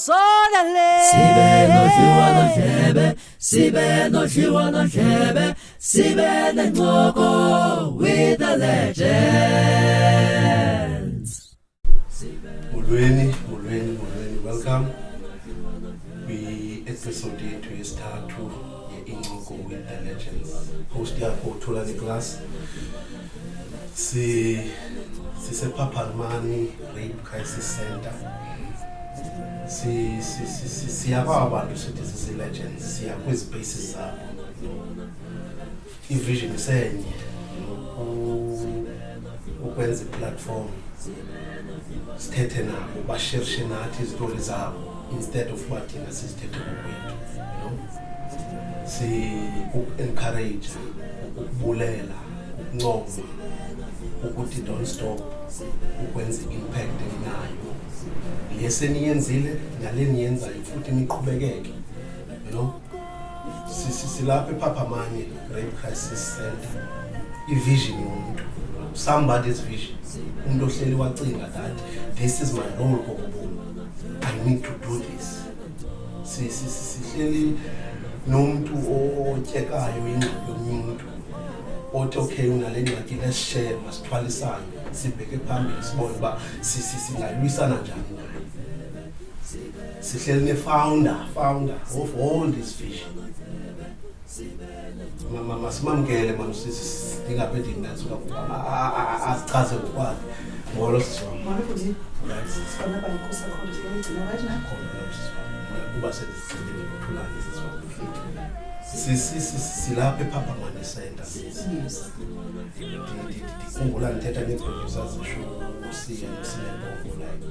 sokale sibe no shebe sibe nenqoko with the legends. Mulweni, welcome. We episode yethu yesithathu ye-Inqoko with the Legends. Host yakho Thulani Class. Sisephaphazimani Rape Crisis Center. Siyaba abantu sithi sisi-legends, siya kwezi-bases zabo. I-vision isenye, ukwenza i-platform, sithethe nabo, bashirishe nathi izitori zabo, instead of uba thina sizithethe ngokwethu. Si-encourage, ukubulela, ukuncoma, ukuthi don't stop, ukwenza i-impact enayo. Leseniyenzile nale niyenzayo futhi niqhubekeke, silapha ePhaphamani Rape Crisis Center. I-vision yomuntu, somebody's vision, umuntu ohleli wacinga that this is my role kokubomi, I need to do this. Sihleli nomuntu otyekayo ingqondo yomuntu othi okay unale ngxaki let's share, masithwalisane, sibheke phambili sibone uba singayilwisana njani nayo. Sihleli ne-founder of all this vision. Masimamkele ndingaphethi ndinatsuka azichaze ngokwakhe ngolo siswam. Kuba sezithulani siswam. Silapha ePhaphamani Center. Ndikhumbula ndithetha nee-producers zisho usiyenebongo like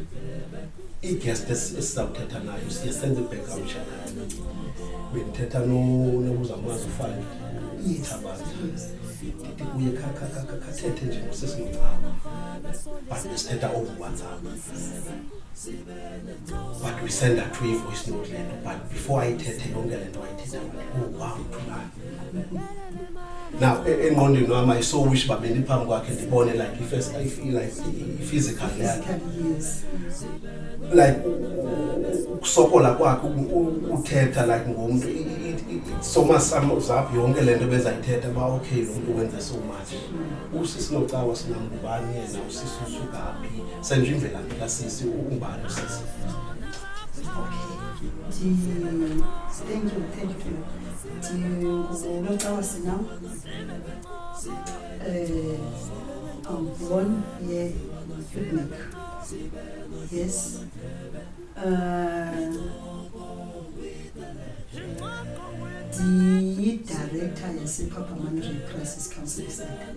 i-guest esizawuthetha nayo siye senze i-background check. Bendithetha nobuzamazi ufane ithabazi. Ndithi kuye khathethe nje ngosesingcaba. But besithetha over WhatsApp. But we send a two voice note later. But before I thethe yonke le nto ayithetha, oh wow, Thulani. Now, engqondweni wami I so wish uba bendiphambi kwakhe ndibone like I feel like physical yakhe. Like ukusokola kwakhe uthetha like ngomuntu soma zaphi yonke le nto bezayithetha ba okay lo muntu wenza so much. Usisi Nocawa sinangubani yena, usisi usukaphi, senje imvelaphi kasisi ungubani usisi. Thank you. Nocawa Sinang. I'm born here in yes. The director is Phaphamani Rape Crisis Counseling Center.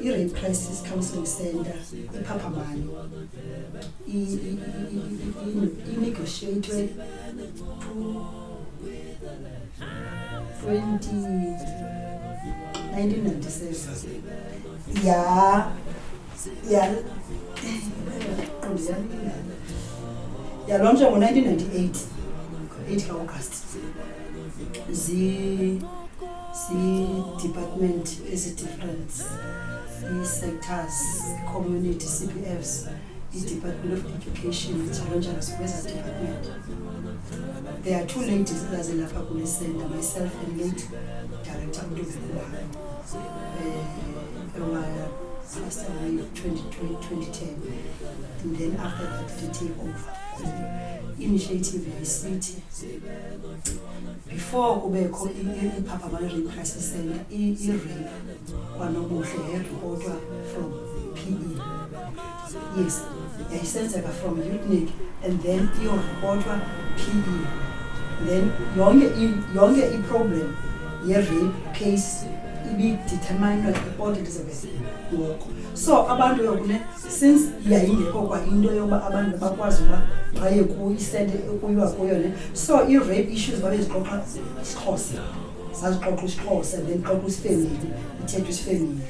Rape Crisis Counseling Center, Phaphamani. He negotiated 1997. Yeah. Launched in 1998. 8 August. The department is different. The sectors, community, CPFs, the Department of Education, Challenges West Department. There are two ladies as in Phaphamani Center, myself and late director Mdubekuba. Passed away 2010, and then after that they take over. Initiative city. Before kubekho iPhaphamani Rape Crisis Center, i-rape kwanobuhle reporter from PE. Yes, yayisenzeka from UNIC and then reporter PE. Then yonke i-problem ye-rape case determined by the Elizabeth work. So abantu yokune since yayingekho kwa into yoba abantu bakwazi uba baye kuyisende kuyiwa kuyo ne. So i-rape issues babezixoxa isiXhosa, sazixoxa isiXhosa, then xoxa isifemini, ithetha isifemini.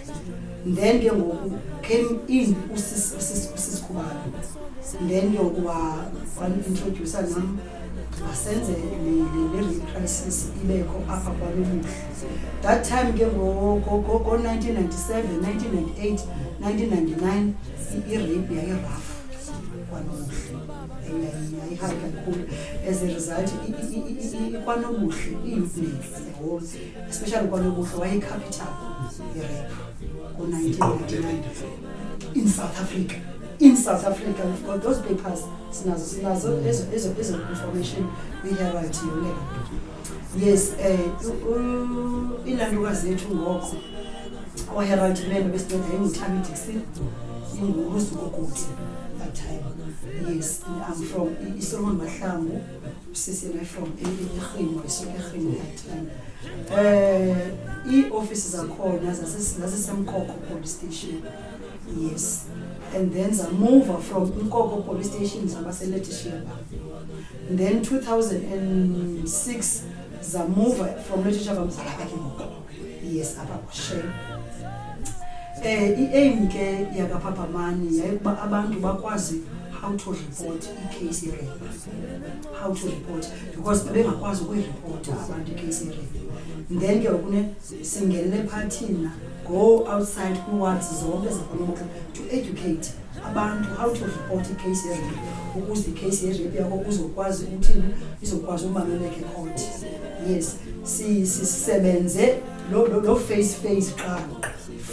Then ke ngoku came in usisikhubalo. Then yokuba introduce nam asenze le crisis ibekho apha kwalobuhle. That time ke ngo 1997, 1998, 1999 i-rape yayi rough. kwanomuhle yayihayi kakhulu. As a result kwanomuhle i-youthnet the whole, especially kwanomuhle wayeyicapital yerap ngo-1999 in South Africa. In South Africa, we've got those papers, sinazo information we have right here. Yes, ilandukazi yethu ngoko oHerald Man besidoda enguthambi Dixon inguruzu kokoti that time. Yes, I'm from Solomon Mahlangu, sisina from eGhini that time. I-offices zakhona zasesemkoko police station. Yes, and then move from Mkoko police station zabaseLetisheba. Then 2006 move from Letisheba mzalapha. Yes, apha kushe. I-aim ke yakapapa Mani yayikuba abantu bakwazi how to report i-case rape. How to report, because babengakwazi ukuyireport abantu i-case rape. Then ke ukune singelele phathina go outside wards zonke zakhona to educate abantu how to report i-case rape, ukuze i-case rape yakho uzokwazi ukuthini izokwazi umameleke court. Yes, sisebenze lo phase qala.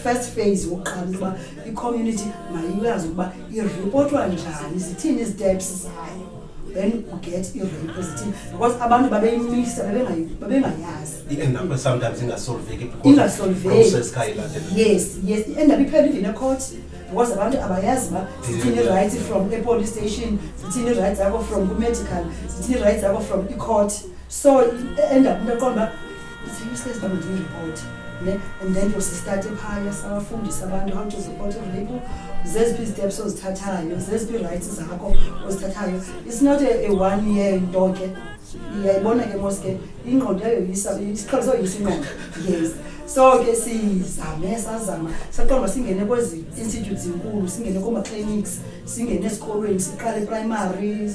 First phase wokuqala ukuba i-community mayiyazi ukuba ireportwa njani, zithini steps zayo when you get i-rape positive, because abantu babeyimisa babengayazi. And sometimes process yes, end up iphela even court because abantu abayazi ba zithini rights from a police station, zithini rights yakho from medical, zithini rights yakho from i-court. So end up uqonda it's useless to report. And then you start ephaya sabafundisa abantu how to report rape, zeziphi steps ozithathayo, zeziphi rights zakho ozithathayo. It's not a 1 year into ke iyayibona ke moske ingqondo yayo isiqhaliso yisingqondo. Yes, so ke sazama saqonda singene kwezi institutes inkulu, singene kuma clinics, singene esikolweni, siqale primary,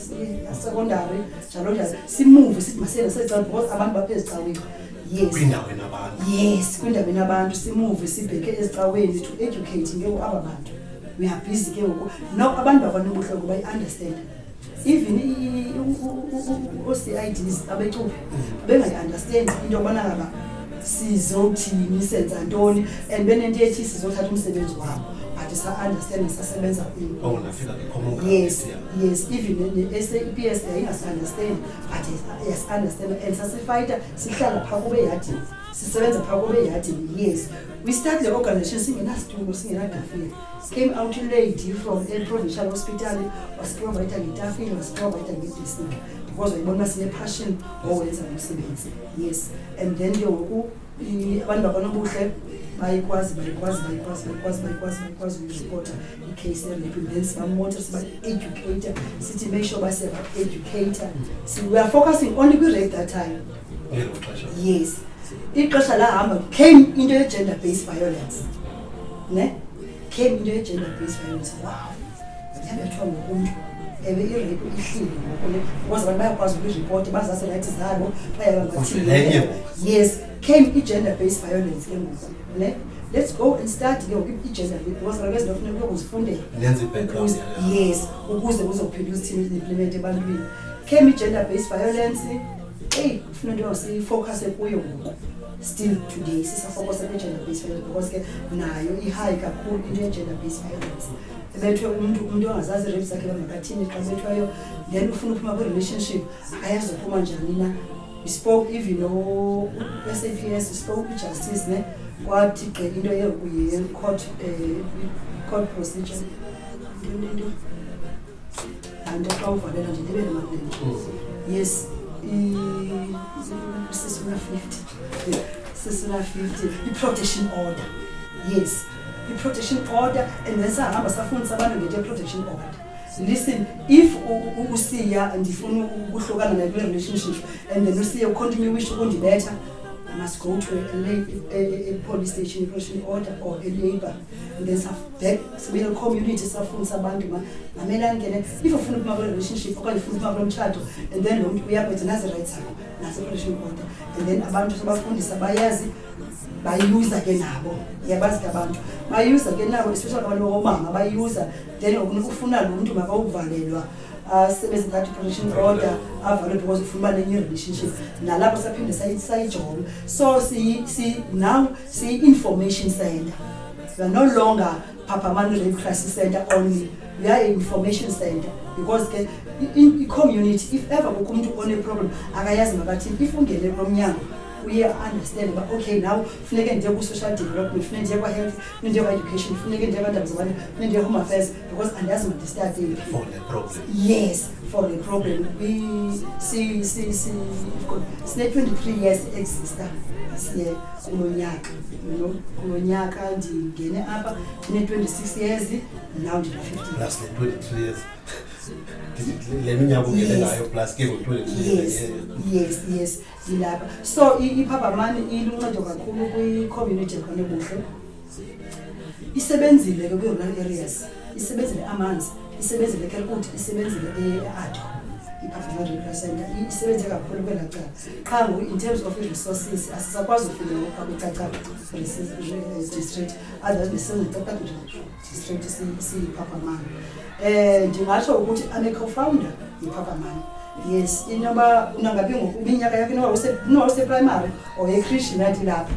secondary, njalo simove sithi masena secala because abantu baphezicawini. Yes, kwindaweni abantu simove sibheke ezicaweni to educate ngeke abantu. We are busy ke ngoku. Now abantu bakwaNobuhle ngoba I-understand. Even OCIDs abecuphi bengayi-understand into yobana ngaba sizothini senza ntoni and benento ethi sizothatha umsebenzi wabo. But sa-understand sasebenza kwini. Yes, even the-SAPS ingas-understand, but yes, understand and sasifighter sihlala phaa kube yadini, sisebenza phaa kube yadini. Yes, we started the organization singenasitulo, singenatafile. Came out lady from a provincial hospital, was provided ngetafile, was provided ngedesk because wayibona sine-passion owenza umsebenzi. Yes, and then ke ngoku abantu bakwaNobuhle bayikwazi ukuyirepota i-case rape, then sibamota siba-educator, sithi make sure basiba-educator. We are focusing only kwi-rape that time. Yes, ixesha lahamba came into ye-gender based violence, ne came into ye-gender based violence. Wow, yabethwa ngokuntu ewe i-rape ihlile ngokune because abantu bayakwazi ukuyirepota bazazi rights zabo bayabangathini. Yes, came i-gender based violence ke ngoku, ne let's go and start ke i-gender based because always nofuneka ukuzifundela yes ukuze uzophila uzithini implement ebantwini. Came i-gender based violence, kufuneka sifocus kuyo ngoku. Still today sisafocus kwi-gender based violence because ke nayo ihigh kakhulu into ye-gender based violence. Ebethwe umuntu ongazazi rape zakhe bangakathini xa bethwayo, then ufuna uphuma kwi-relationship ayazi uphuma njani na. We spoke even SAPS, we spoke with justice, ne kwathi ke into court procedure and xa uvalela nje ndibe nemandla. Yes, sisuna 50 i-protection order. Yes, i-protection order, and then sahamba safundisa abantu ngete-protection order. Listen, if usiya ndifuna ukuhlukana nayo kule relationship and then usiya continue wish ukundibetha, must go to a police station, a protection order or a labor, and then back civil community safundisa abantu mamela ngene if ufuna ukuba kule relationship okanye ufuna ukuba kule mtshato and then uyaphethe nazi rights zakho nase protection order, and then abantu sabafundisa bayazi bayuza ke nabo yabazi ke abantu bayuza ke nabo especially abantu bomama bayuza then ukufuna lo muntu makawuvalelwa sebenza ngathi protection order avale because ufuna nenye relationship nalapho saphinde sayijoba so now information center. We are no longer Papa Mani Rape Crisis Center only. We are an information center because in community, if ever we come to own a problem, if we get a we understand but okay now funeke ndiye ku social development funeke ndiye kwa health funeke ndiye kwa education funeke ndiye abantu abazalwane funeke ndiye home affairs because andazi my start for the problem. Yes, for the problem we see 23 years exister siye kulonyaka kulonyaka ndingene apha ndine 26 years now ndina 50 plus the 23 years le minyaka ungene ngayo plus ke 23 years. Yes ilapha so iPapa Mani iluncedo kakhulu kwi community khona ebuhle isebenzile ke kwi-rural areas isebenzile amanzi isebenzile ke ukuthi isebenzile eAddo iPapa Mani Rape Center isebenze kakhulu kwela cala qha in terms of resources asisakwazi ukufika kwaBucaca district others beseNtaka district siPapa Mani ndingatsho ukuthi ame co-founder iPapa Mani. Yes, inoba unangabi ngokuminyaka yakhe noba use primary or eChristian nathi lapha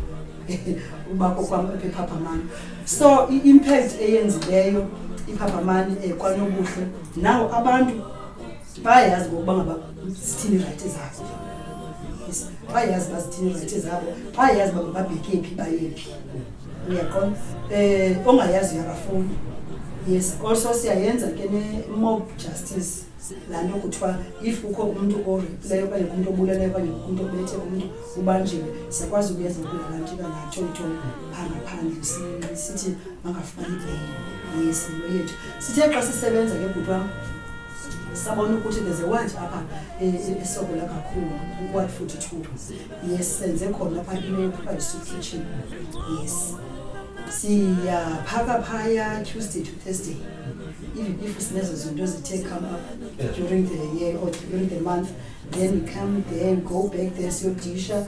ubakho kwami ePapa Mani. So impact eyenzileyo iPapa Mani kwanobuhle now abantu bayazi ngokuba ngaba sithini right zabo. Yes, bayazi basithini right zabo bayazi bababheke phi bayephi uyaqona ongayazi uyarafuna. Yes, also siyayenza ke ne mob justice lando kuthiwa if ukho umuntu oreplayo kanye umuntu obuleleyo kanye umuntu obethe umuntu ubanjiwe siyakwazi ukuyenza kulala nto kangathotho phangaphandle sithi bangafani bail. Yes, yethu sithe xa sisebenza ke butwa sabona ukuthi there's a watch apha esokola kakhulu Ward 42. Yes, senze khona apha in soup kitchen. Yes, siyaphaka phaya Tuesday to Thursday. Even if it's necessary, does it come up during the year or during the month, then we come there, go back there, so Disha,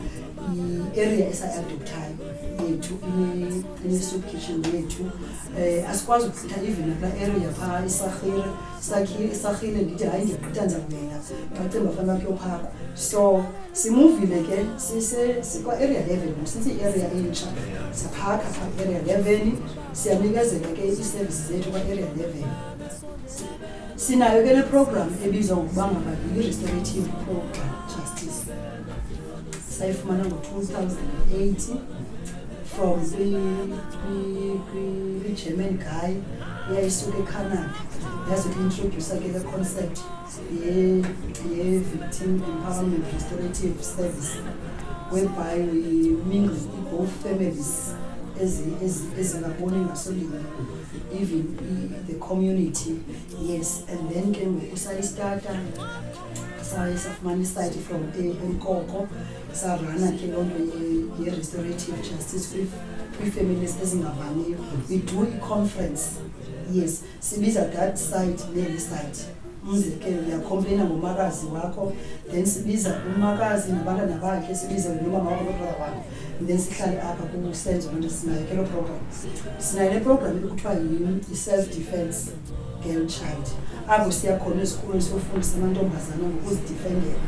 the area is a time in the soup kitchen too. As far as even the area, Sakhil, and Tanzania, but so, si move again, si kwa area 11, since the area in Sapaka area 11, si amigas again services area 11. Sinayo ke program ebizwa ngokuba ngaba restorative program justice. Sayifumana ngo-2008 from the German guy yayisuka eCanada yazointroduce ke the concept ye victim empowerment restorative service whereby we mingle both families ezingaboni ngasolinye even the community. Yes, and then ke ngokusayistata sayisafumana isite from eNkoko sarana ke lonto ye restorative justice with families ezingavaniyo. We do a conference. Yes, sibiza that site leli site umzekelo uyacomplaina ngomakazi wakho then sibiza umakazi nabantwana bakhe sibiza noma mama wakho then sihlale apha kusenzo lonto sinayo ke lo program. Sinayo le program ekuthiwa yi-self defense girl child apho siyakhona esikolweni sofundisa amantombazana ngokuzidefendela.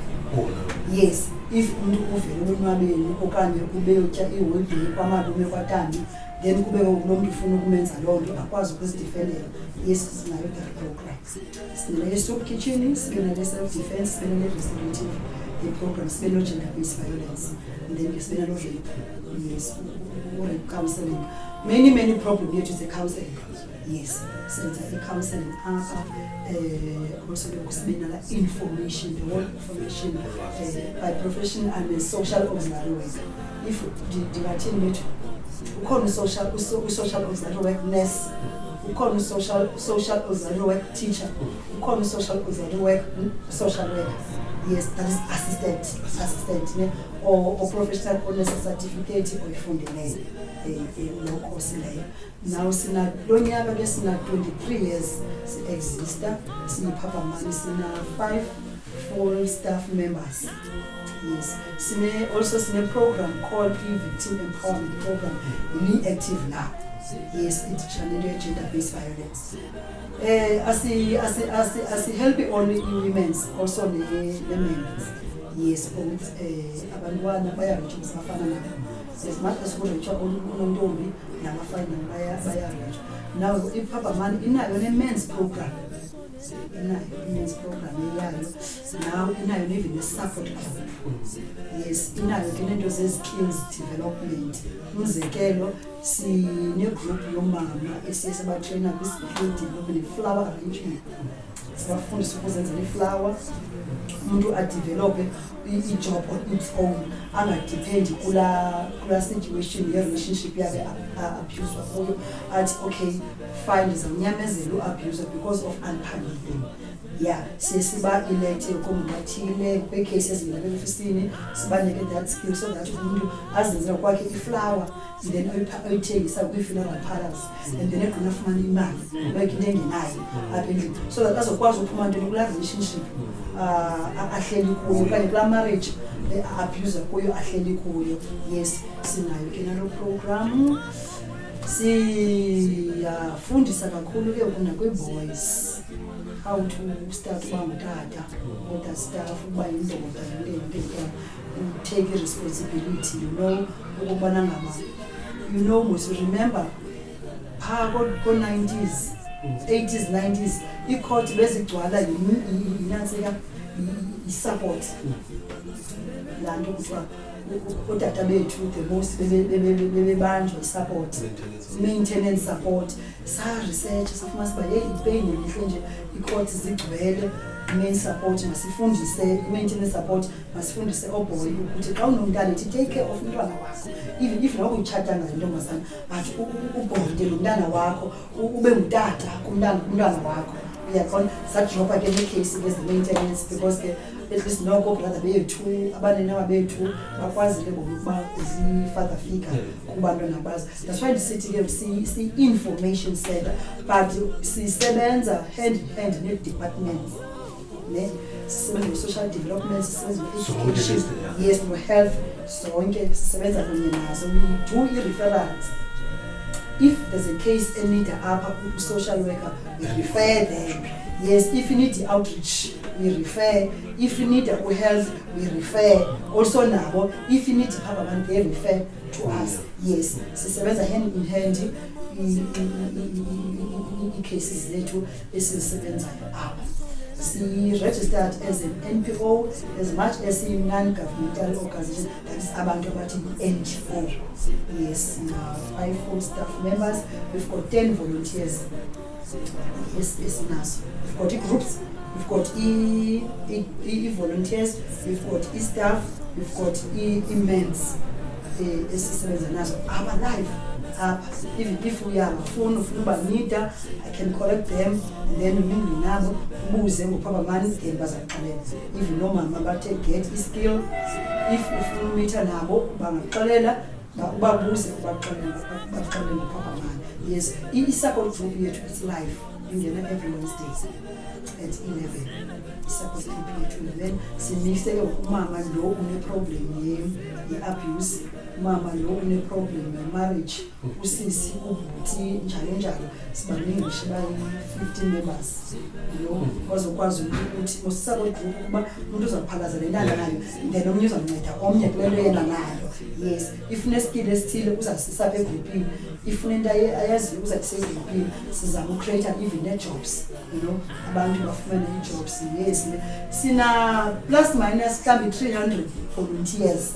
Yes, if umuntu uvele unwabeni okanye ube utya iholiday kwamalume kwaTambi then kube umuntu ufuna ukumenza lonto akwazi ukuzidefendela. Yes, sinayo that program. Sinale soup kitchen, sinale self defense, sinale restorative program, sinale gender based violence, and then sinale rape. Yes, counseling. Many problems here to the counseling. Yes, since the counseling also the information, the whole information by profession and the social auxiliary work. If the team ukhona social auxiliary work nurse, ukhona social auxiliary work teacher, ukhona social auxiliary work social worker. Yes, that is assistant or professional honors certificate or ifundeleyo lo course leyo. Now sina lonyaka ke sina 23 years exister, sina Papa Mani, sina 5 full staff members. Yes, also sine program called victim empowerment program, really active now. Yes, it's challenging gender-based violence. As help only women's, also the men's. Yes, both abantwana bayareach bafana nabo. As much as kureach unontombi nabafana bayareach. Now iPhapha Mani inayo ne-men's program. Men's program now inayo even a support group. Yes, inayo ke nento ze-skills development. Umzekelo sine-group yomama esiyesabatraina kwi-skill development, flower arrangement. Sibafundisa ukuzenzela iflower, umuntu adevelope i-job on its own, angadependi kula situation ye-relationship yakhe abuswa kuyo, athi okay fine ndizawunyamezela u-abuser because of unpanicking. Yeah, siba elected komungathile kwe-case ezingena ofisini, sibanike that skill so that umuntu azenzela kwakhe iflower, then ayithengisa kwi-funeral parlors, and then egcina afumana imali like into engenayo apha endlini, so that azokwazi uphuma ntoni kula relationship ahleli kuyo okanye kula marriage abuser kuyo ahleli kuyo. Yes, sinayo ke nalo program. Siyafundisa kakhulu ke nakwi-boys how to start uba ngutata, other stuff, uba yindoda take responsibility, ukubana ngaba, must remember phaa ko-90s, 80s, 90s, iikhothi bezigcwala yinantsika i-support. Laa nto kuthiwa ootata bethu the most bebebanjwa i-support, maintenance support. Sa-research safumanisa uba yeyi ipain elihle nje iikhothi zigcwele, main support masifundise, i-maintenance support masifundise oboy ukuthi xa unomntana ithi take care of umntwana wakho, even if noku utshatanga intombazana but ubonde lo mntana wakho, ube ngutata kumntwana wakho. Uyabona sadropa ke ne-case ngezi-maintenance because ke at least noko brother bethu abanenaba bethu bakwazile ngokuba zi-father figure kubantwana bazo. That's why ndisithi ke si-information center but sisebenza hand in hand ne-departments, ne sisebenza ne-social development, sisebenza ne-education, yes, no-health, zonke sisebenza kunye nazo. We do i-referrals. If there's a case and need a social worker, we refer them. Yes, if you need the outreach, we refer. If you need health, we refer. Also now, if you need iPhapha Mani, they refer to us. Yes, sisebenza hand in hand cases zethu esisebenzayo apha. Registered as an NPO as much as a non-governmental organization, that is abantu abathi NGO. Yes, 5 full staff members, we've got 10 volunteers. Yes, naso. We've got groups, we've got volunteers, we've got staff, we've got men's esisebenza nazo live. Even if we have a phone of Nubanita, I can collect them and then we mingle buze ngoPhapha Mani then bazaxelela. Even no mama bathe get skill, if we meet nabo bangaxelela babuze baxelela ngoPhapha Mani. Yes, i-support group yethu it's live ingena every Wednesday at 11. I-support group yethu then simixe umama lo une-problem ye-abuse, mama lo une-problem ye-marriage, usisi, ubhuti, njalo sibaningi ngisho bayi-15 members, bazokwazi ukuthi support group ukuba umuntu uzaphalaza lentana nayo then omunye uzamnceda omnye kulento yena nayo. Yes, if une-skill esithile uzasisa apha egrupini, if unento ayaziyo uzayisa egrupini, sizama ucreate even ne-jobs, abantu bafumane i-jobs. Yes, sina plus minus mhlawumbi 300 volunteers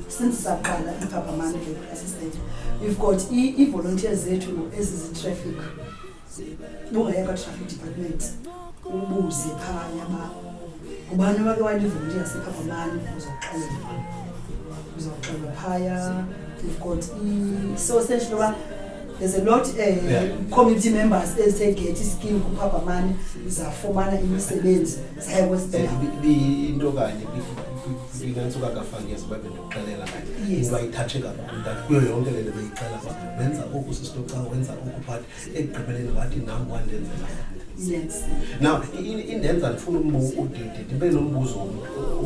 since saqala iPhapha Mani assistant. We've got volunteers zethu ezizi-traffic, bungayeka traffic department, ubuze phaya ubani wake walivolunteer sePhapha Mani uzoxela phaya. We've got so essentially there's a lot community members get skill kuPhapha Mani zafumana imisebenzi zayakwenza into kanye inantsuka kafani yesibabe ndokuxelela kanye into ayithatshe kakhulu that kuyo yonke le nto beyicela wenza oku sisitoxa wenza oku but ekugqibeleni wathi nam wandenzela. Yes. Now indenza ndifuna ndibe nombuzo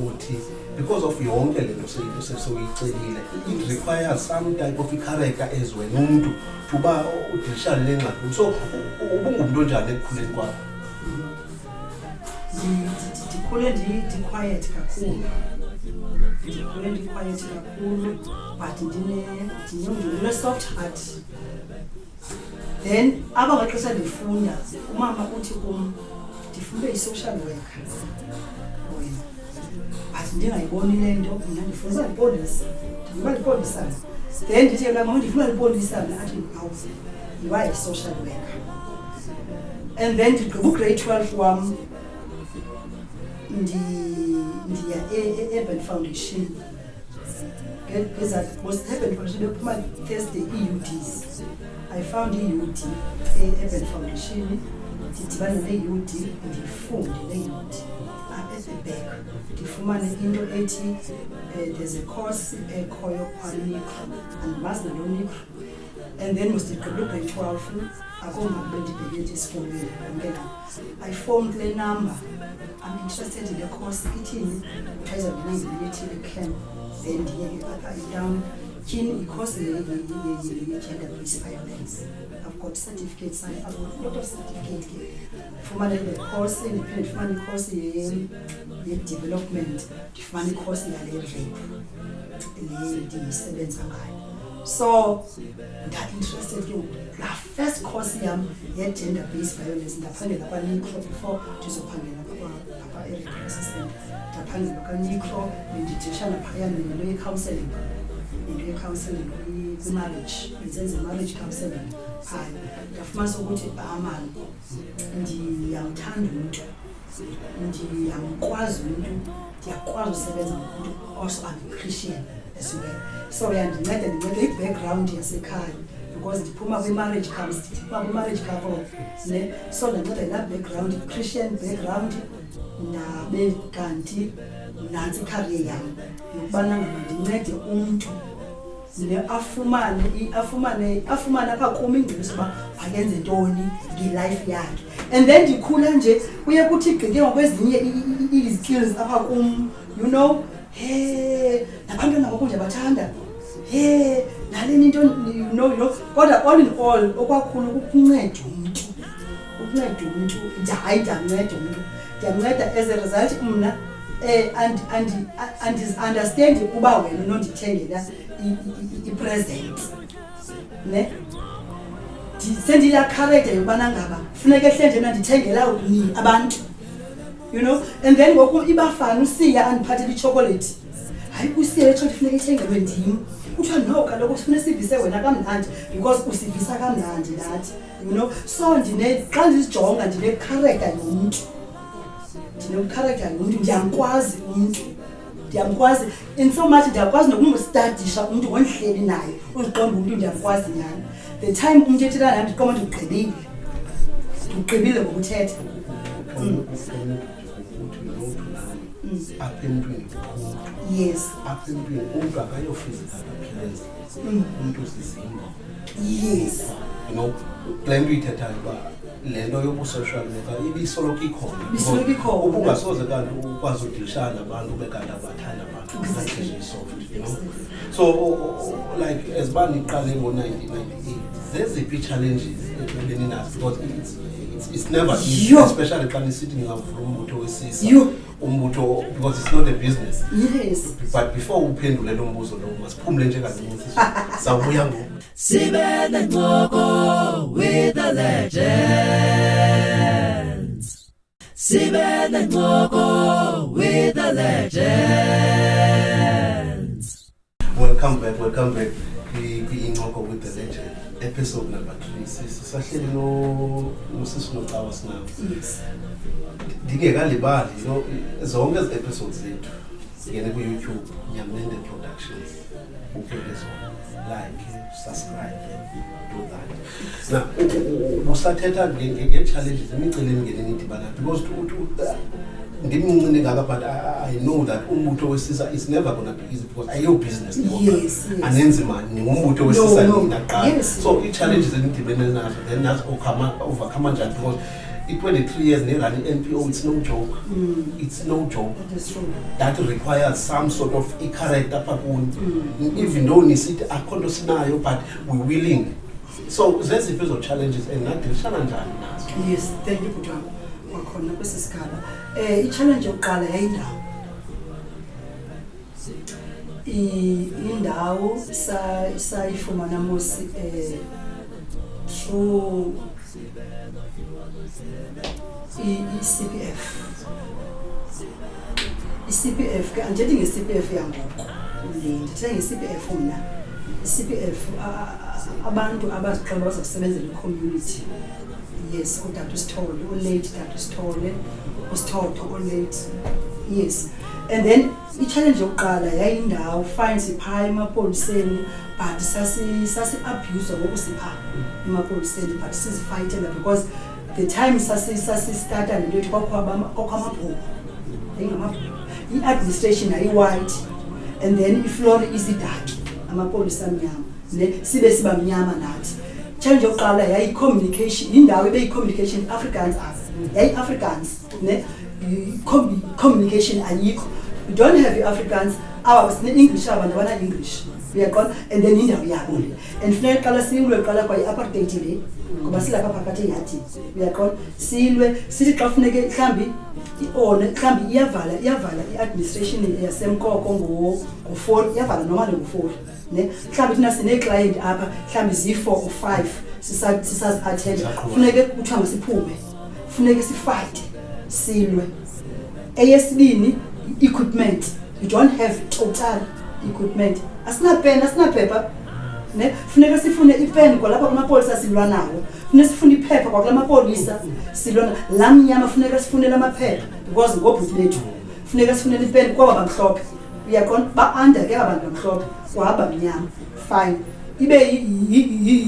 othi because of yonke lento seyicelile, it requires some type of character as wena umuntu uba udishane lengxaki. So ubungumuntu onjani ekukhuleni kwakho? Ndikhule ndi-quiet kakhulu. Ndikhule ndi-quiet kakhulu, but ndine-soft heart. Then abangaxesha ndifunda, umama uthi kum ndifunde i-social worker wena, but ndingayiboni le nto mna ndifuna lipolisa, ndiba lipolisana. Then ndithi yena mama ndifuna lipolisana, athi awu yiwa yi-social worker. And then ndigqiba ugrade 12 wam ndiya e-Urban Foundation. Because I was Urban Foundation bephuma Thursday EUDs. I found EUD e-Urban Foundation, ndidibane ne-EUD, ndifunde ne-EUD at the back. Ndifumane into ethi there's a course ekhoyo kwa-NICRO, andimazi nalo NICRO. And then ndigqiba ugrade 12 akomama bendibhekele esikolweni ngempela. I phoned le number, I'm interested in the course, ithini uthayiza mina ngiyethile camp. Then I down kin course gender-based violence. I've got certificates, I've got a lot of certificates here. For the course, independent for course development, for course rape, the seventh guy. So that interested you. The first course gender-based violence in the pandemic before to Eric crisis ndaphandle kaNICRO bendidishana phayana nento ye-counselling kwi-marriage, benzenza marriage counselling phaya. Ndafumanisa ukuthi mani ndiyamthanda umuntu, ndiyamkwazi umuntu, ndiyakwazi usebenza ngomuntu, also I'm a Christian as well. So yandinceda i-background yasekhaya because ndiphuma kwi-marriage couple ne, so ndanceda yilaa background, Christian background, nabe kanti nansi career yami yokubana ndincede umuntu ne afumane apha kum ingcebiso uba ayenze ntoni nge-life yakhe. And then ndikhula nje kuye kuthi gqike ngokwezinye i-skills apha kum, you know, nabantwana ngoku ndiyabathanda, naleni into, you know, kodwa all in all okwakhulu ukunceda umuntu, ndiyamnceda umuntu, ndiyamnceda as a result mna and understand uba wena unondithengela i-present ne, sendila character yokubana ngaba funeka ehlanje mna ndithengela abantu, you know. And then ngoku ibafana usiya andiphathela ichocolate, hayi kusiya echocolate funeka ithengelwe ndim, kuthiwa no kaloku sifuna sivise wena kamnandi because usivisa kamnandi nathi, you know. So xa ndizijonga ndine-character yomntu, ndiyamkwazi umuntu, ndiyamkwazi in so much ndiyakwazi nokumstadisha umuntu ngondihleli naye uziqonda umuntu ndiyamkwazi nyani. The time umuntu ethela nami ndiqoma ndiqibile ngokuthetha. Apha emntwini Yes. apha emntwini umuntu akayo-physical appearance, umuntu usizimbo. Yes. You know, le nto uyithethayo uba le nto yobu-social media ibisoloko ikhona, ubungasoze kanti ukwazi udilishana nabantu ube kanti abathanda abantu soft, you know. So like as uba niqale ngo-1998 zeziphi ii-challenges ebeninazo because it's never easy, especially xa nisithi ningavula umbutho wesisa, umbutho because it's not a business. Yes. But before uphendule lo mbuzo lo masiphumule njengazincinci sawubuya ngoku. Sibele Ngoko with the legends. Sibele Ngoko with the legends. Welcome back. Ingoko with the legend. Episode number 3. Sisahleli nosisi noCawa sinabo. Yes. Ndingekalibali, you know, zonke ezi episodes zethu ngene ku-YouTube Nyamende Productions, uphele zona, like, subscribe, do that. Now usathetha nge-challenges imicelimngeni nidibana because ndimncinci ngaka, but I know that umbutho wesisa is never gonna be easy because ayo business. Yes. Anenzi mani ningumbutho wesisa ninaqala. Yes. So i-challenges enidibene nazo then nazi overcome njani because i-23 years ne-run NPO, it's no joke. It's no joke. That is true. That requires some sort of a character even though nisithi akho nto sinayo, but we're willing. So zeziphi ezo challenges and nadilishana njani nazo? Yes, thank you Butwana. Wakhona kwesi sigaba. I-challenge yokuqala yayindawo. Indawo sayifumana mos through i-CPF. I-CPF ke andithethi nge-CPF yangoku. Ndithetha nge-CPF mna. I-CPF abantu abazixela bazosebenzela i-community. Yes, uDade Sithole, ulate Dade Sithole, uSithotho ulate. Yes. And then i-challenge yokuqala yayindawo fine sipha emapoliseni but sasi abuse ngokusipha emapoliseni but sizifightela because the time sasi starta lento ethi kwakho amabhuku ayingamabhuku i-administration ayi-white and then ifloor izidaki amapolisa amnyama ne sibe siba mnyama nathi. Challenge yokuqala yayi-communication, indawo ebeyi-communication Afrikaans yayi-Afrikaans ne communication ayikho. You don't have your Afrikaans, our English abantu bana English. Uyaqonda and then indawo yabo le. And funeka qala silwe qala kwa i-apartheid le ngoba silapha phakathi yathi. Uyaqonda silwe sithi xa funeke mhlambi ione mhlambi iyavala i-administration yasemkoko ngo-4 iyavala noma ngo-4 ne mhlambi thina sine-client apha mhlambi zi-4 or 5 sisazi-attend funeke kuthiwa masiphume funeke sifight silwe. Eyesibini equipment, you don't have total equipment. Asinapen asinaphepha ne funeka sifune ipen kwalapha kumapolisa silwa nawo. Funeka sifune iphepha kwakulamapolisa silwa la mnyama funeka sifunele amaphepha because ngobhuti lethu funeka sifunele ipen kwaba bamhlophe. Uyaqonda ba under ke abantu bamhlophe kwaba mnyama fine. Ibe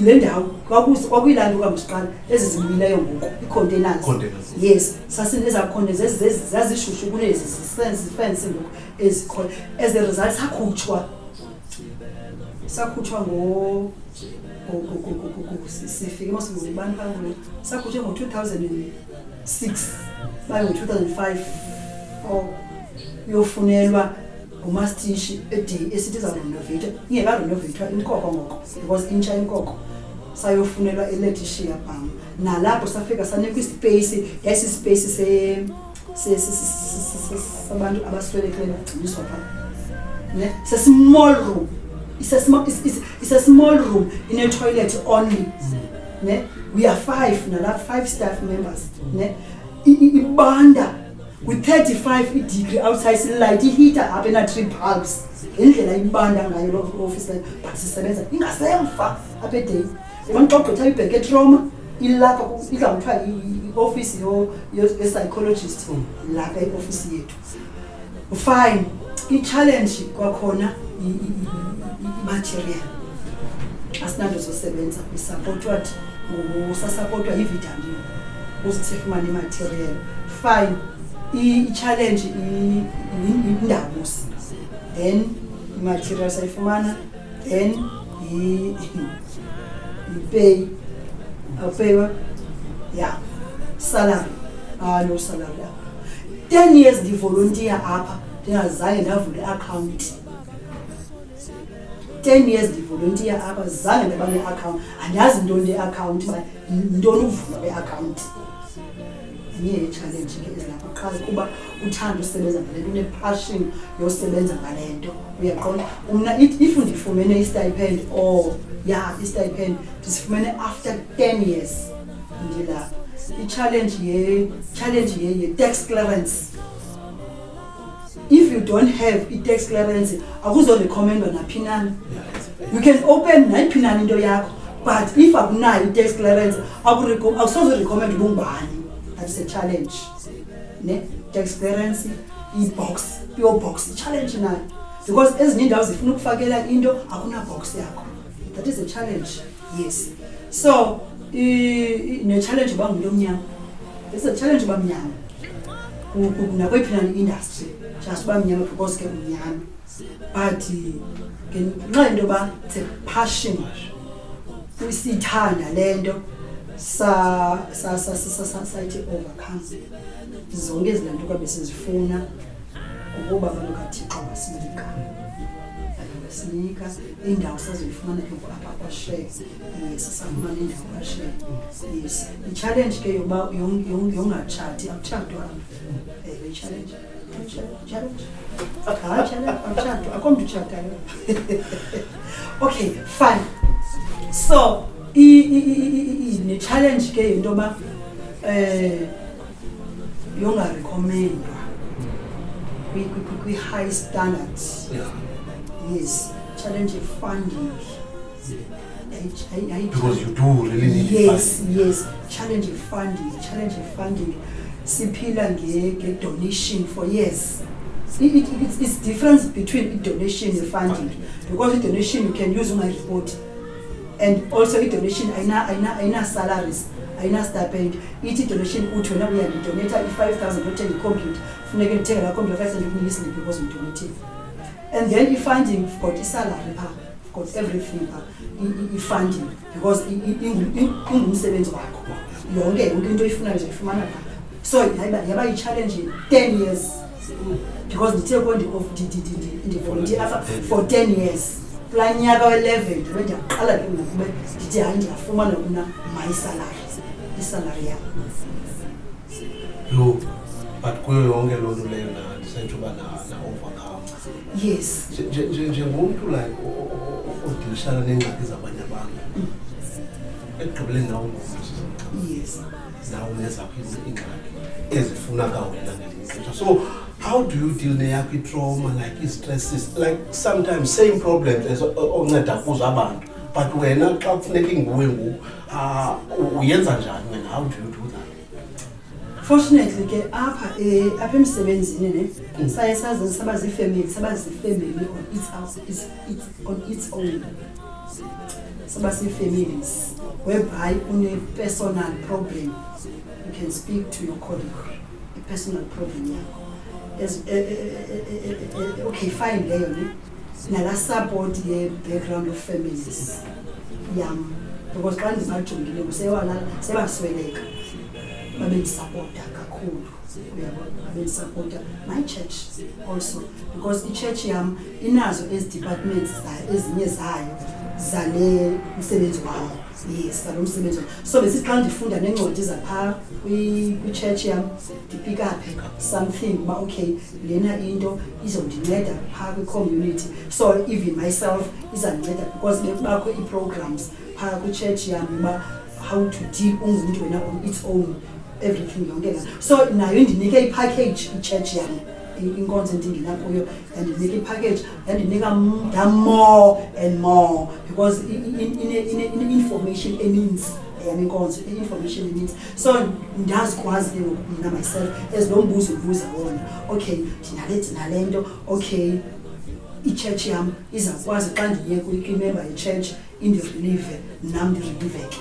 le ndawo kwakuyilando kaMsiqala ezizibuyileyo ngoku i-containers. Yes, sasineza khona zazishushu kulezi fence ngoku ezikhona. As a result sakhutshwa ngo sifike masibani phambili sakhutshwa ngo-2006 bayo ngo-2005 yofunelwa umastishi eday esithi zarenovate ingekarenovate inkoko ngoko because intsha inkoko sayofunelwa eLetitia Bham nalapho safika sanikwa ispace yayisispace sabantu abaswelekelwe ukugciniswa pha ne small room it's a small room in a toilet only ne we are 5 nalapho 5 staff members ne ibanda with 35 degree outside light heater up in a 3 bulbs indlela ibanda ngayo lo office but sisebenza ingasemfa apha eday emanqoqotha ibheke trauma ilapha idlamthwa i-office yo-psychologist lapha i-office yethu fine. I-challenge kwakhona i-material asinanto zosebenza isupportwa sasupportwa i-vitamin ukuze sifumane i-material fine. I-challenge indabusi then i-material sayifumana then i-pay awupewa yeah salary no salary 10 years ndi-volunteer apha ndingazange ndavula i-account 10 years ndi-volunteer apha zange ndaba ne-account andazi ntoni le-account ntoni ukuvula kwe-account. Challenge ke ezilapha qala kuba uthanda usebenza ngale nto une-passion yosebenza ngale nto uyaqonda. Umna if ndifumene i-stipend i-stipend ndisifumene after 10 years ndilapha. I-challenge ye-tax clearance. If you don't have i-tax clearance akuzorecommendwa naphi nani. You can open nayiphi nani into yakho but if akunayo i-tax clearance akusozorecommend ubungubani. That's a challenge. Ne tax clearance i-box PO box challenge nayo because ezinye indawo zifuna ukufakela into akuna box yakho. That is a challenge. Yes. So ne-challenge uba ngumuntu omnyama. It's a challenge uba mnyama nakweyiphi nani industry just uba mnyama because ke umnyama but ngenxa yento yoba it's a passion usithanda le nto sayithi overcome zonke izinto kwabe sizifuna ukuba abantu kaThixo basinika indawo sazoyifumana ke apha kwaShare. Sisafumana indawo kwaShare. Yes, i-challenge ke yoba yongatshati akutshadwa i-challenge akutshadwa akho mntu utshatayo. Okay, fine. So ne-challenge ke yinto yoba yongarekhomendwa kwi-high standards. Yes, challenge funding. Because you do really need funding. Yes, challenge funding. Siphila donation for years. It's difference between donation and funding. Because donation you can use on my report, and also donation aina salaries, aina stipend. Each donation uthi wena uya donate 5,000 uthenga computer, funeka ngithenga la computer 5,000 uyislip because you donate. And then funding got a salary, got everything, funding because ingumsebenzi wakho yonke into oyifunayo uzayifumana. So yaba i-challenge 10 years because ndithe ndi volunteer for 10 years. Plan nyaka we-11 ndibe ndiyaqala ke mna kube ndithi hayi ndiyafumana mna my salary, isalary yam. Yo, but kuyo yonke loo nto leyo ndisentsho uba na-overcome. Yes. Njengomntu like odilishana neengxaki zabanye abantu, ekugqibeleni nawo ngumntu. Yes. Nawo nezakho iingxaki ezifuna kawena ngelinye ixesha. So how do you deal neyakho i-trauma, like i-stresses, like sometimes same problems as onceda kuzo abantu, but wena xa kufuneka inguwe uyenza njani wena? How do you do that? Fortunately ke apha emsebenzini ne saye sabazi family on its own. Sabazi families whereby une personal problem, you can speak to your colleague, a personal problem yakho. Okay, fine leyo ne nala support ye background of families yam, because xa ndibajongile sebasweleka babendisapota kakhulu, babendisapota my church also, because i-church yam inazo ezi departments ezinye zayo zale msebenzi wayo. Yes, salo msebenzi. So besithi xa ndifunda neencwadi zapha kwi-church yam ndipick up something uba okay lena into izondinceda phaa kwi-community, so even myself izandinceda because bekubakho ii-programs phaa kwi-church yam uba how to deal ungumntu wena on its own, everything yonke. So nayo indinike i-package i-church yam, inkonzo endingena kuyo, andinike i-package andinika more and more because in-information eninzi yam inkonzo, i-information eninzi. So ndazikwazi ke ngoku mna myself as lo mbuzo ubuza wona, okay ndinale nto, okay i-church yam izakwazi xa ndiye kwi-member ye-church indirelieve nam ndireliveke,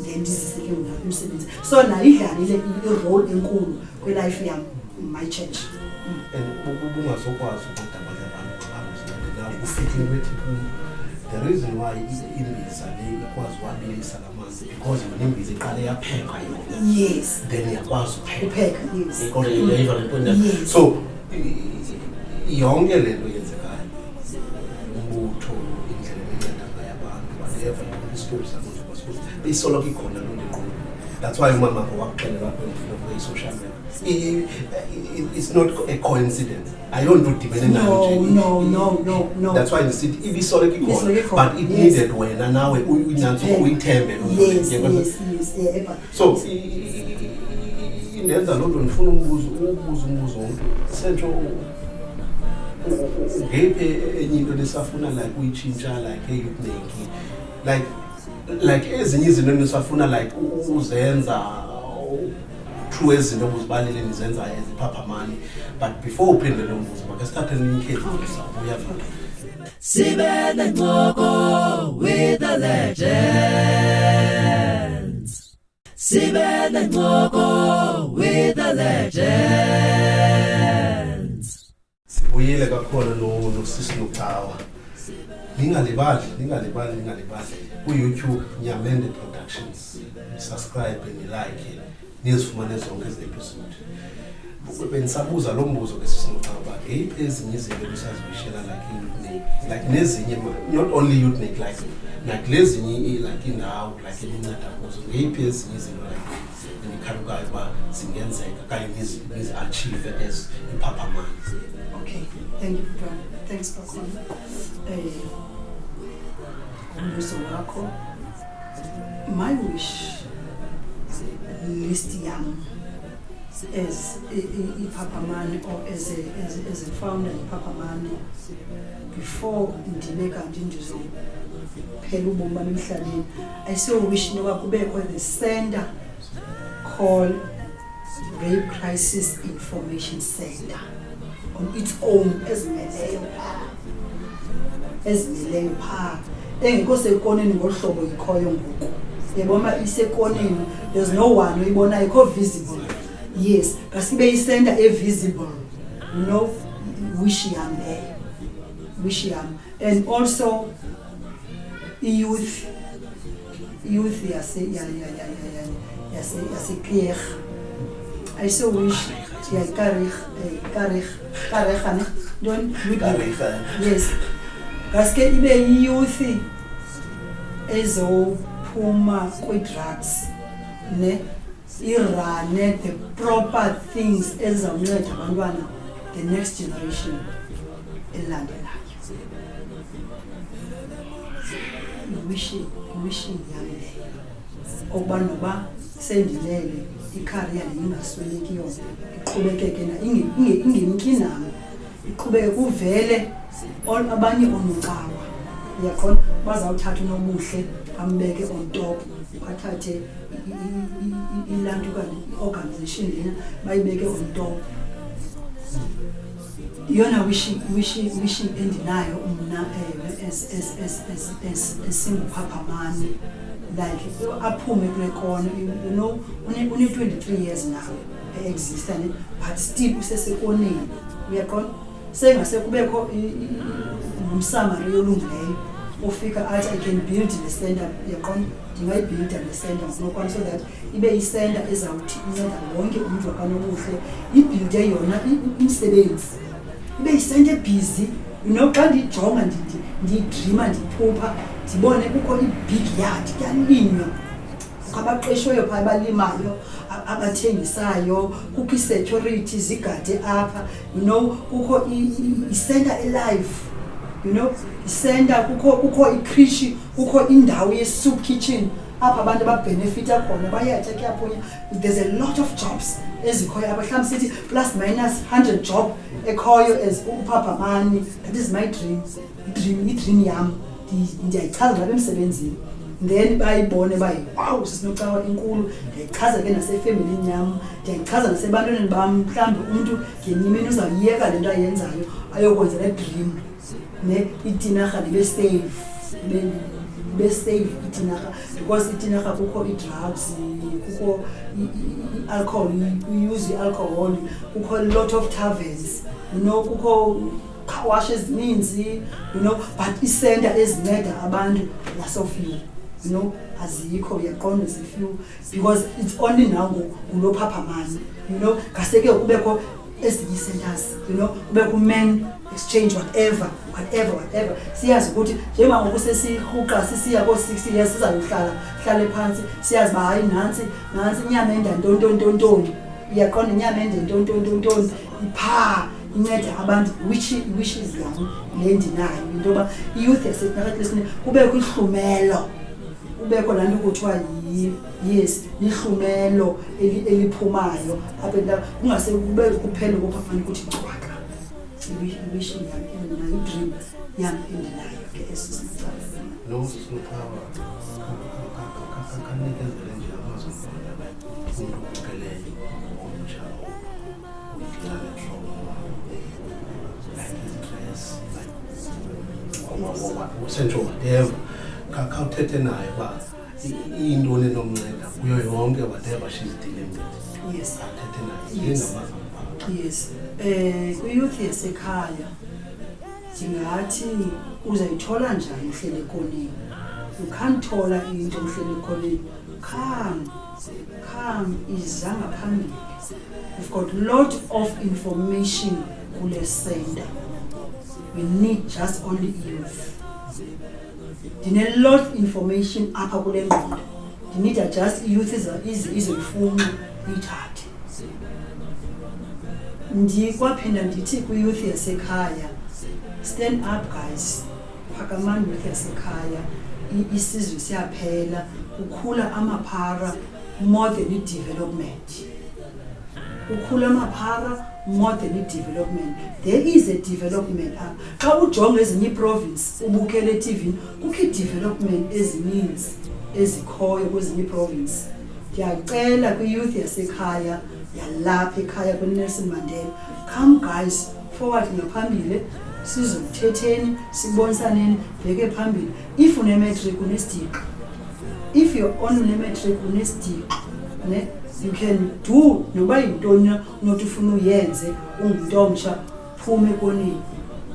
then ndizise ke ngoku umsebenzi. So nayo idlalile i-role enkulu kwi-life yam, my church. And ubungazokwazi ukudabanya abantu ngabantu ufikile wethi the reason why imbiza le ikwazi ukwabilisa lamanzi because yona imbiza iqale yapheka yona. Yes. Then iyakwazi upheka. Yes. Ikodwa iyayiva le point. So yonke le nto yenzekayo umbutho indlela enceda ngayo abantu whatever i-story sakho beyisoloko ikhona loo nto. That's why umama wakuxelela kwi social media. It's not a coincidence. I don't do dependent. No. That's why the city ibisoloko ikhona, but it needed wena nawe uyinanzo uyithembe. Yes. So indenza loo nto ndifuna umbuzo sentsho ngephi enye into lesafuna like uyitshintsha like eyouth like ezinye izinto nisafuna like uzenza true ezinto obuzibalile nizenza eziphaphamani, but before uphinde lo mbuzo make start enikhethi uyava. Sibe Ngoko with the legends. Sibe Ngoko with the legends. Sibuyele kakhona no Sisi Nogcawa. ningalibali ku-YouTube Nyamende Productions. Subscribe ni-like nizifumane zonke ezi episode. Bengisabuza lo mbuzo ke sisingcaba ngeyiphi ezinye izinto ebisazibishela like nezinye not only youth like lezinye like indawo like iminceda kuzo ngeyiphi ezinye izinto like enikhalukayo uba zingenzeka kanye nizi-achieve as iPhaphamani. Okay, thank you, Brian. Thanks for calling. Umbuzo wakho, my wish list yam as iPhaphamani or as a founder iPhaphamani before ndibe kanti ndizophela ubomi bami emhlabeni. I still wish noba kubekho the center called Rape Crisis Information Center on its own ezimeleyo phaa engekho sekoneni ngohlobo ikhoyo ngoku yebona isekoneni. There's no one uyibona ayikho visible. Yes, kasibe isender visible, you know, wish yam there, wish yam. And also youth yase clear. I so wish don't yes, kaske ibe youth ezophuma kwi-drugs ne irane the proper things ezawunceda abantwana the next generation elandelayo. Wishing yami leyo okuba noba sendilele icareer ingasweleki yonke iqhubekeke na ingemki nami iqhubeke kuvele abanye onocawa yakhona bazawuthatha unobuhle bambeke on top bathathe ilantu organization lena bayibeke on top. Yona wishing endinayo umna as singuPhaphamani like aphume kule kona, you know, une 23 years now existing but still usesekoneni uyaqona sengase kubekho umsamari yolungileyo ofika athi I can build the center uyaqona ndingayibuilda le center ngokwami so that ibe isender ezawuthi inceda wonke umuntu wakanobuhle ibuilde yona umsebenzi ibe isenter busy, you know, xa ndijonga ndidreama ndiphupha ndibone kukho i-big yard yalinywa abaqeshweyo phaa abalimayo abathengisayo kukho i-security zigade apha, you know, kukho i-center alive, you know, i-center kukho ikrishi kukho indawo ye-soup kitchen apha abantu ababenefita khona bayatya kuyaphunya. There's a lot of jobs ezikhoyo apha mhlawumbi sithi plus minus 100 job ekhoyo as uPhaphamani. That is my dream, i-dream yam ndiyayichaza lapha emsebenzini then bayibone bayi wow sisinocawa inkulu. Ndiyayichaza ke nasefamilini yam, ndiyayichaza nasebantwaneni bam, mhlawumbi umuntu ngenye imini uzawuyeka le nto ayenzayo ayokwenza le dream ne itinarha libe safe itinarha because itinarha kukho i-drugs kukho i-alcohol, we use i-alcohol, kukho a lot of taverns, you know, kukho car washes ezininzi, you know, but isenta ezinceda abantu lasofew, you know, azikho uyaqonda zifew because it's only now ngulo Phaphamani, you know, kaseke kubekho ezinye centers, you know, kubekho men exchange whatever siyazi ukuthi njengoba ngokusesihuqa sisiya ko-60 years sizayohlala phansi siyazi ba hayi nansi inyamenda ntontontoni uyaqonda inyamenda ntontontoni ipha inceda abantu wishes yami le ndinayo into yoba i-youth yasenakalesine kubekho ihlumelo, kubekho laa nto kuthiwa yes lihlumelo eliphumayo apha kungase kube kuphela koPhaphamani kuthi cwaka wishing yami endinayo i-dream yami endinayo ke esisicala no sisinoqhawa kanikezele nje amazwi umuntu ubukeleyo omtsha udlala enhloko like interest like usentsho whatever khawuthethe naye uba iyintoni enomnceda kuyo yonke whatever she's dealing with. Yes, athethe naye ngamazwi. Yes, kwi-youth yasekhaya ndingathi uzayithola njani uhlele ekoneni. You can't thola into uhlele ekoneni. Come iza ngaphambili. We've got lot of information kule center. We need just only youth. Dine lot of information apha kule ngqondo. Dinida just youth izoyifuna ithathe. Ndikwaphinda ndithi kwi-youth yasekhaya, stand up guys, phakamani youth yasekhaya, isizwe siyaphela, ukhula amaphara more than i-development. Ukhula amaphara more than i-development. There is a development up. Xa ujonga ezinye i-province, ubukele TV, kukho i-development ezininzi ezikhoyo kwezinye i-province. Ndiyacela kwi-youth yasekhaya, yalapha ekhaya kwi-Nelson Mandela, come guys, forward ngaphambili, sizothetheni, sibonisaneni, bheke phambili. If une-matric unesitiqo, if you're on une-matric unesitiqo, ne, you can do noba yintoni unothi ufuna uyenze ungumuntu omtsha, phume ekoneni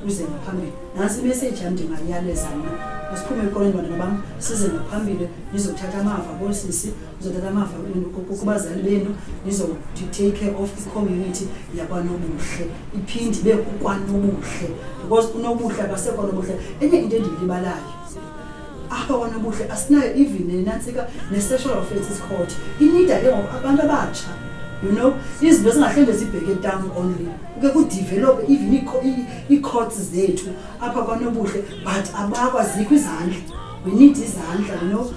uze ngaphambili. Nasi message yam ndingayiyaleza mna. Masiphume ekoneni bantwana bam, size ngaphambili, nizothatha amava koosisi, nizothatha amava kubazali benu, take care of the community yakwanobuhle. Iphinde ibe kwanobuhle, because unobuhle akasekho nobuhle. Enye into endiyilibalayo, apha kwanobuhle asinayo even nenantsika ne-sexual offences court. Inida ke ngoku abantu abatsha, you know, izinto zingahlende zibheke down only. Uke kudevelop even ii-courts zethu apha kwanobuhle, but abakho azikho izandla. We need izandla, you know,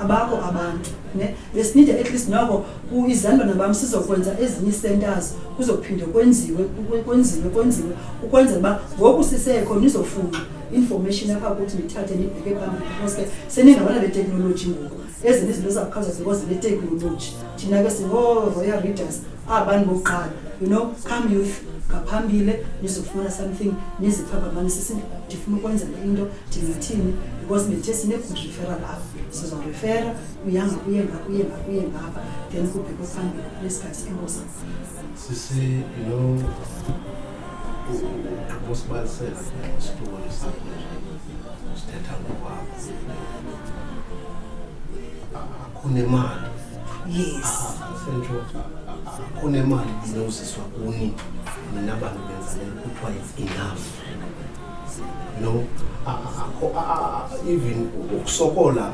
abakho abantu. Besinide at least noko izandla nabam sizokwenza ezinye centers, kuzophinde kwenziwe ukwenzela uba ngoku sisekho nizofuna information apha ukuthi nithathe nibheke phambili, because seningabana be-technology ngoku. Ezinye izinto zakhawuza because le-technology. Thina ke singo-royal readers, abantu bokuqala, you know, come youth, ngaphambili nizofuna something, niziphakamani sisi ndifuna ukwenzela into, ndingathini, because bethe sine-good referral apha. Sizorefera, uyanga kuye ngapha, then kubhekwe phambili lesikhathi enkosi. Sisi, you know, usibalisela isitori sakho nje, sithetha ngokwakho. Akunemali. Yes. Sentsho akunemali inosiswa kuni nina abantu benza le kuthiwa it's enough. You know, even ukusokola,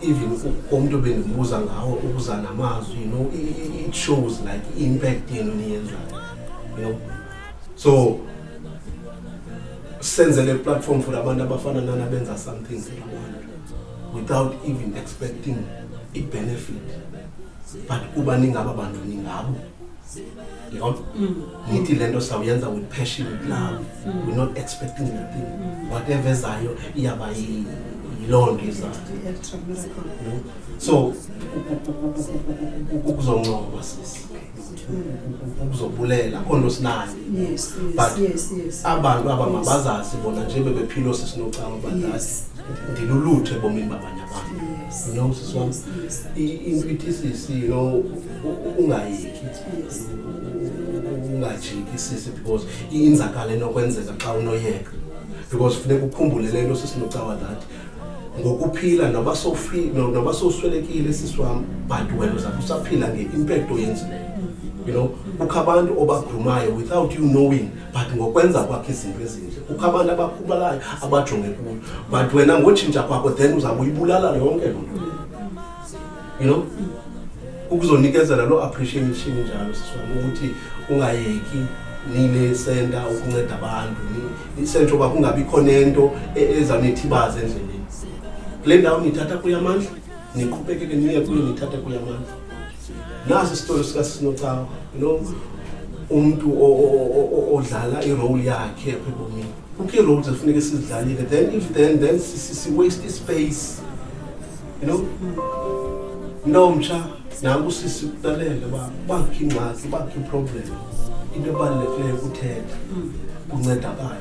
even umuntu bengibuza ngawo ukuza namazwi, you know, it shows like impact yenu niyenzayo, you know. So senze le platform for abantu abafana nana benza something without even expecting a benefit, but kuba ningaba bantu ningabo, you know. Nithi lento sawuyenza with passion, with love. We're not expecting nothing. Whatever zayo iyaba yilonto izayo. So ukuzonqoba sisi, ukuzobulela konto sinayo. Yes. Abantu abamabazazi bona nje bebephilo sisinocawa badazi ndiluluthe bomini babanye abantu. You know, siswami, into ithi sisi, you know, ungayiki sisi, because inzakala enokwenzeka xa unoyeka, because funeka ukhumbule lento sisinocawa that ngokuphila noba sowuswelekile siswami, but wena uzabe usaphila nge-impact oyenzileyo. You know, kukho abantu obagrumayo without you knowing, but ngokwenza kwakho izinto ezinhle. Kukho abantu abakhubalayo abajonge kuyo, but wena ngotshintsha kwakho then uzabe uyibulala yonke loo nto. You know, ukuzonikezela lo appreciation njalo siswami, ukuthi ungayeki nile center ukunceda abantu, isentsho ba kungabikho nento ezanethibaza endleleni. Kule ndawo nithatha kuya amandla, niqhubekeke niye kuyo nithatha kuya amandla. Nasi isitori sikaSinocawa, you know, umuntu odlala irole yakhe apha ebomini. Kukho iroles efuneka sizidlalile, then si waste space, you know. Nomtsha nangu sisi kutalela bakho ingxaki, bakho problem, into ebalulekileyo ukuthetha uncedakala.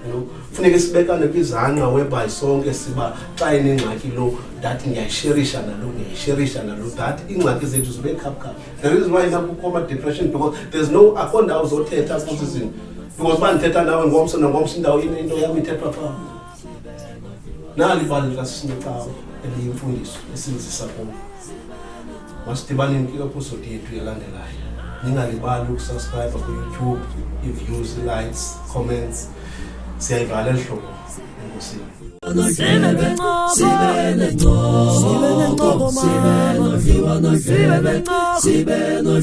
You know, funeka sibekane kwizangqa whereby sonke siba xa inengxaki lo that ngiyayisherisha nalo that ingxaki zethu zibe khapha. The reason why nakukho ama depression, because there's no akhondawo zothetha kuzo izinto. because uma ndithetha nawe ngomso nangomso indawo into yami ithethwa phaa. Nali ibali likaSincawa eliyimfundiso esinzisa kubo. Masidibaneni kwi-episode yethu elandelayo. Ningalibali ukusubscribe ku-YouTube, i-views, likes, comments. Siyayivala eli hlobo. Enkosini. Sibe no